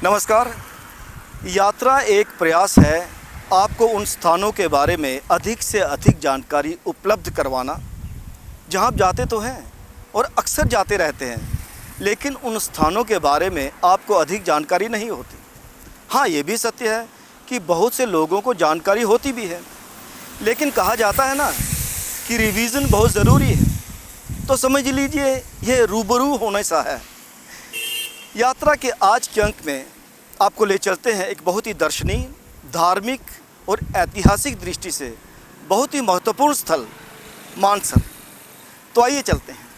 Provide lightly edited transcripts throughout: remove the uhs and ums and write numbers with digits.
नमस्कार। यात्रा एक प्रयास है आपको उन स्थानों के बारे में अधिक से अधिक जानकारी उपलब्ध करवाना जहां आप जाते तो हैं और अक्सर जाते रहते हैं, लेकिन उन स्थानों के बारे में आपको अधिक जानकारी नहीं होती। हाँ, ये भी सत्य है कि बहुत से लोगों को जानकारी होती भी है, लेकिन कहा जाता है ना कि रिवीजन बहुत ज़रूरी है, तो समझ लीजिए ये रूबरू होने सा है। यात्रा के आज के अंक में आपको ले चलते हैं एक बहुत ही दर्शनीय, धार्मिक और ऐतिहासिक दृष्टि से बहुत ही महत्वपूर्ण स्थल मानसर। तो आइए चलते हैं।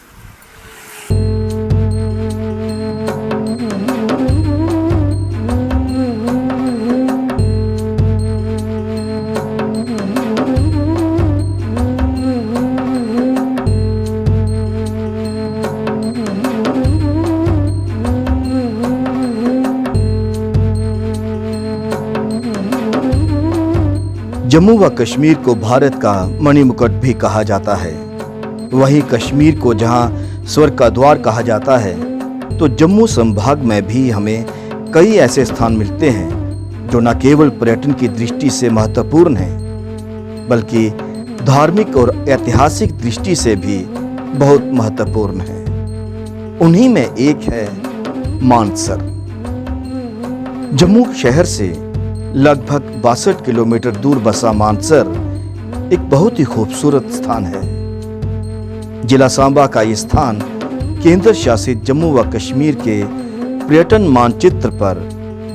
जम्मू व कश्मीर को भारत का मणिमुकुट भी कहा जाता है। वहीं कश्मीर को जहां स्वर्ग का द्वार कहा जाता है, तो जम्मू संभाग में भी हमें कई ऐसे स्थान मिलते हैं जो न केवल पर्यटन की दृष्टि से महत्वपूर्ण हैं, बल्कि धार्मिक और ऐतिहासिक दृष्टि से भी बहुत महत्वपूर्ण हैं। उन्हीं में एक है मानसर। जम्मू शहर से लगभग 62 किलोमीटर दूर बसा मानसर एक बहुत ही खूबसूरत स्थान है। जिला सांबा का ये स्थान केंद्र शासित जम्मू व कश्मीर के पर्यटन मानचित्र पर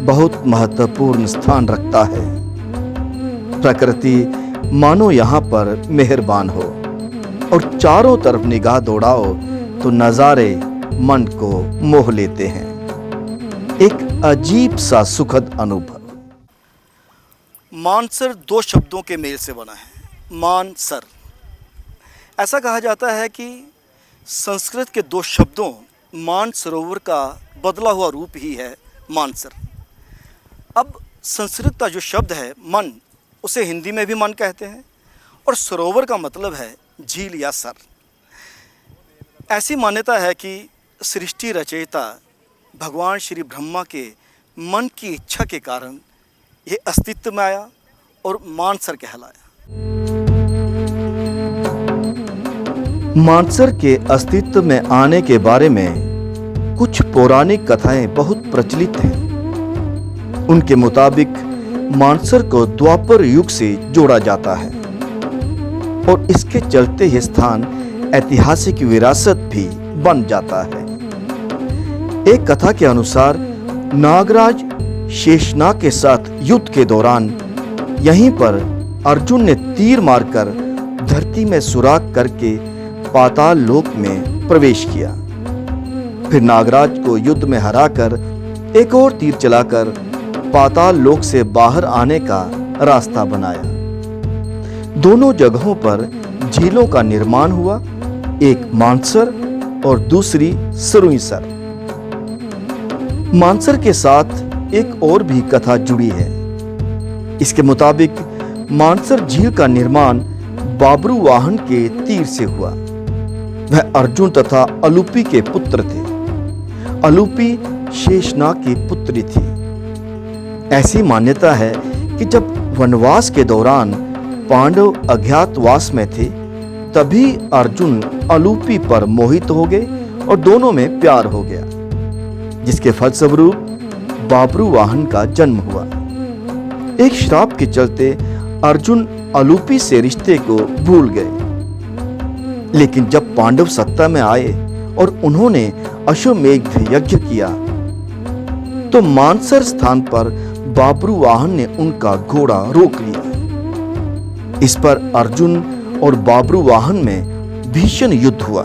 बहुत महत्वपूर्ण स्थान रखता है। प्रकृति मानो यहाँ पर मेहरबान हो और चारों तरफ निगाह दौड़ाओ तो नज़ारे मन को मोह लेते हैं। एक अजीब सा सुखद अनुभव। मानसर दो शब्दों के मेल से बना है, मानसर। ऐसा कहा जाता है कि संस्कृत के दो शब्दों मान सरोवर का बदला हुआ रूप ही है मानसर। अब संस्कृत का जो शब्द है मन, उसे हिंदी में भी मन कहते हैं, और सरोवर का मतलब है झील या सर। ऐसी मान्यता है कि सृष्टि रचयिता भगवान श्री ब्रह्मा के मन की इच्छा के कारण ये अस्तित्व में आया और मानसर कहलाया। मानसर के अस्तित्व में आने के बारे में कुछ पौराणिक कथाएं बहुत प्रचलित हैं। उनके मुताबिक मानसर को द्वापर युग से जोड़ा जाता है और इसके चलते यह स्थान ऐतिहासिक विरासत भी बन जाता है। एक कथा के अनुसार नागराज शेषनाग के साथ युद्ध के दौरान यहीं पर अर्जुन ने तीर मारकर धरती में सुराख करके पाताल लोक में प्रवेश किया। फिर नागराज को युद्ध में हराकर एक और तीर चलाकर पाताल लोक से बाहर आने का रास्ता बनाया। दोनों जगहों पर झीलों का निर्माण हुआ, एक मानसर और दूसरी सरुईसर। मानसर के साथ एक और भी कथा जुड़ी है। इसके मुताबिक मानसर झील का निर्माण बाबरू वाहन के तीर से हुआ। वह अर्जुन तथा अलूपी के पुत्र थे। अलूपी शेषनाग की पुत्री थी। ऐसी मान्यता है कि जब वनवास के दौरान पांडव अज्ञातवास में थे, तभी अर्जुन अलूपी पर मोहित हो गए और दोनों में प्यार हो गया, जिसके फलस्वरूप बाबरू वाहन का जन्म हुआ। एक श्राप के चलते अर्जुन अलूपी से रिश्ते को भूल गए, लेकिन जब पांडव सत्ता में आए और उन्होंने अश्वमेध यज्ञ किया, तो मानसर स्थान पर बाबरू वाहन ने उनका घोड़ा रोक लिया। इस पर अर्जुन और बाबरू वाहन में भीषण युद्ध हुआ।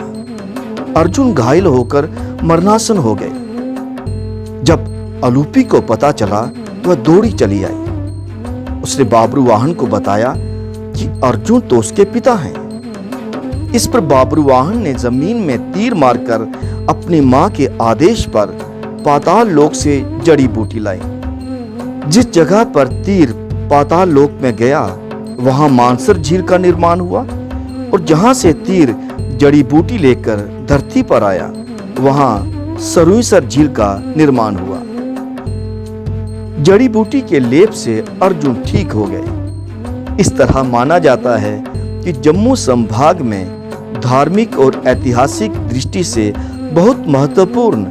अर्जुन घायल होकर मरणासन हो गए। जब अलूपी को पता चला तो वह दौड़ी चली आई। उसने बाबरू वाहन को बताया कि अर्जुन तो उसके पिता हैं। इस पर बाबरू वाहन ने जमीन में तीर मारकर अपनी मां के आदेश पर पाताल लोक से जड़ी बूटी लाई। जिस जगह पर तीर पाताल लोक में गया, वहां मानसर झील का निर्माण हुआ, और जहां से तीर जड़ी बूटी लेकर धरती पर आया, वहां सरुईसर झील का निर्माण हुआ। जड़ी बूटी के लेप से अर्जुन ठीक हो गए। इस तरह माना जाता है कि जम्मू संभाग में धार्मिक और ऐतिहासिक दृष्टि से बहुत महत्वपूर्ण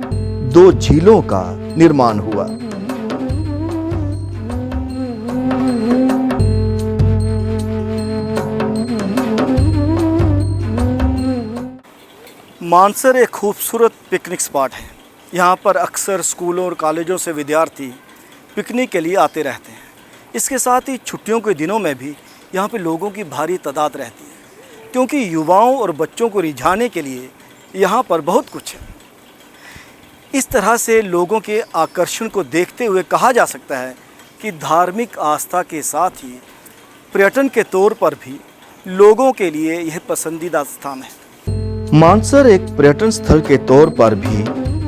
2 झीलों का निर्माण हुआ। मानसर एक खूबसूरत पिकनिक स्पॉट है। यहाँ पर अक्सर स्कूलों और कॉलेजों से विद्यार्थी पिकनिक के लिए आते रहते हैं। इसके साथ ही छुट्टियों के दिनों में भी यहाँ पे लोगों की भारी तादाद रहती है, क्योंकि युवाओं और बच्चों को रिझाने के लिए यहाँ पर बहुत कुछ है। इस तरह से लोगों के आकर्षण को देखते हुए कहा जा सकता है कि धार्मिक आस्था के साथ ही पर्यटन के तौर पर भी लोगों के लिए यह पसंदीदा स्थान है। मानसर एक पर्यटन स्थल के तौर पर भी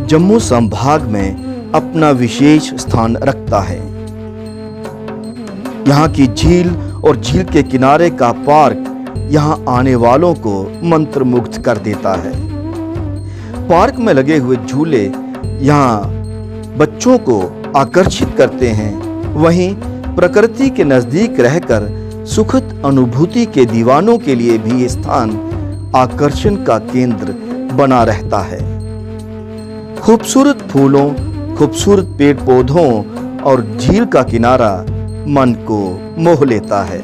जम्मू संभाग में अपना विशेष स्थान रखता है। यहाँ की झील और झील के किनारे का पार्क यहाँ आने वालों को मंत्रमुग्ध कर देता है। पार्क में लगे हुए झूले यहाँ बच्चों को आकर्षित करते हैं, वहीं प्रकृति के नजदीक रहकर सुखद अनुभूति के दीवानों के लिए भी ये स्थान आकर्षण का केंद्र बना रहता है। खूबसूरत फूलों, खूबसूरत पेड़ पौधों और झील का किनारा मन को मोह लेता है।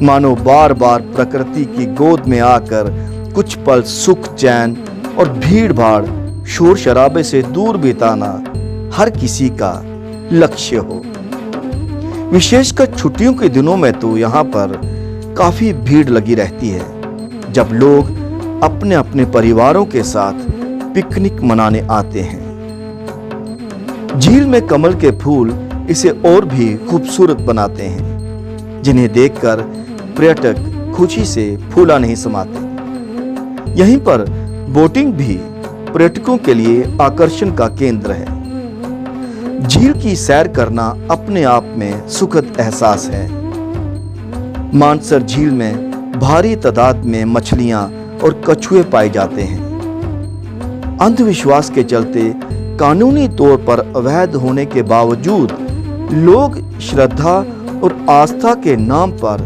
मानो बार बार प्रकृति की गोद में आकर कुछ पल सुख, चैन और भीड़ भाड़, शोर शराबे से दूर बिताना हर किसी का लक्ष्य हो। विशेषकर छुट्टियों के दिनों में तो यहाँ पर काफी भीड़ लगी रहती है, जब लोग अपने अपने परिवारों के साथ पिकनिक मनाने आते हैं। झील में कमल के फूल इसे और भी खूबसूरत बनाते हैं, जिन्हें देखकर पर्यटक खुशी से फूला नहीं समाते। यहीं पर बोटिंग भी पर्यटकों के लिए आकर्षण का केंद्र है। झील की सैर करना अपने आप में सुखद एहसास है। मानसर झील में भारी तादाद में मछलियां और कछुए पाए जाते हैं। अंधविश्वास के चलते कानूनी तौर पर अवैध होने के बावजूद लोग श्रद्धा और आस्था के नाम पर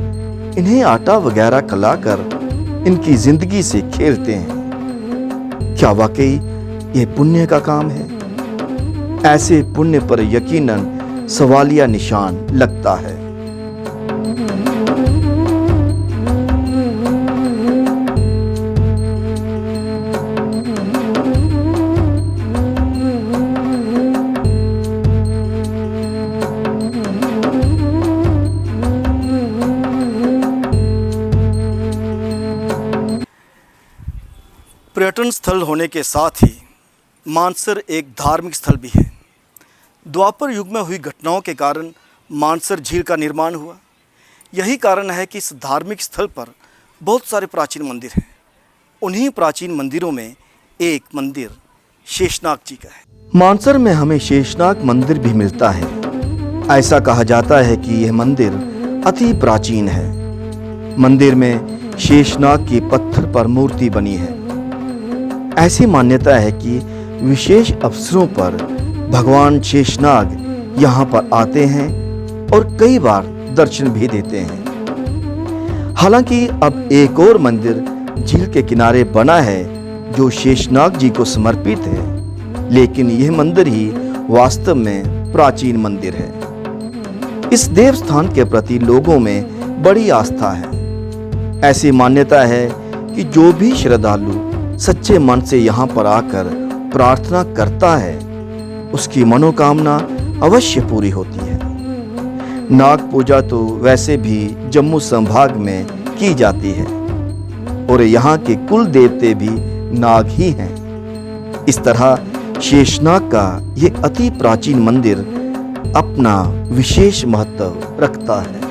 इन्हें आटा वगैरह खिलाकर इनकी जिंदगी से खेलते हैं। क्या वाकई ये पुण्य का काम है? ऐसे पुण्य पर यकीनन सवालिया निशान लगता है। पर्यटन स्थल होने के साथ ही मानसर एक धार्मिक स्थल भी है। द्वापर युग में हुई घटनाओं के कारण मानसर झील का निर्माण हुआ। यही कारण है कि इस धार्मिक स्थल पर बहुत सारे प्राचीन मंदिर हैं। उन्हीं प्राचीन मंदिरों में एक मंदिर शेषनाग जी का है। मानसर में हमें शेषनाग मंदिर भी मिलता है। ऐसा कहा जाता है कि यह मंदिर अति प्राचीन है। मंदिर में शेषनाग की पत्थर पर मूर्ति बनी है। ऐसी मान्यता है कि विशेष अवसरों पर भगवान शेषनाग यहाँ पर आते हैं और कई बार दर्शन भी देते हैं। हालांकि अब एक और मंदिर झील के किनारे बना है जो शेषनाग जी को समर्पित है, लेकिन यह मंदिर ही वास्तव में प्राचीन मंदिर है। इस देव स्थान के प्रति लोगों में बड़ी आस्था है। ऐसी मान्यता है कि जो भी श्रद्धालु सच्चे मन से यहाँ पर आकर प्रार्थना करता है, उसकी मनोकामना अवश्य पूरी होती है। नाग पूजा तो वैसे भी जम्मू संभाग में की जाती है और यहाँ के कुल देवते भी नाग ही हैं। इस तरह शेषनाग का ये अति प्राचीन मंदिर अपना विशेष महत्व रखता है।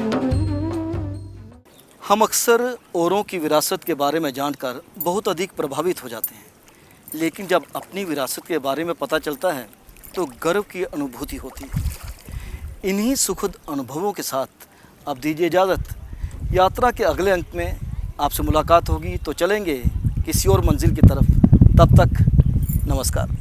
हम अक्सर औरों की विरासत के बारे में जानकर बहुत अधिक प्रभावित हो जाते हैं, लेकिन जब अपनी विरासत के बारे में पता चलता है तो गर्व की अनुभूति होती है। इन्हीं सुखद अनुभवों के साथ अब दीजिए इजाज़त। यात्रा के अगले अंक में आपसे मुलाकात होगी, तो चलेंगे किसी और मंजिल की तरफ। तब तक नमस्कार।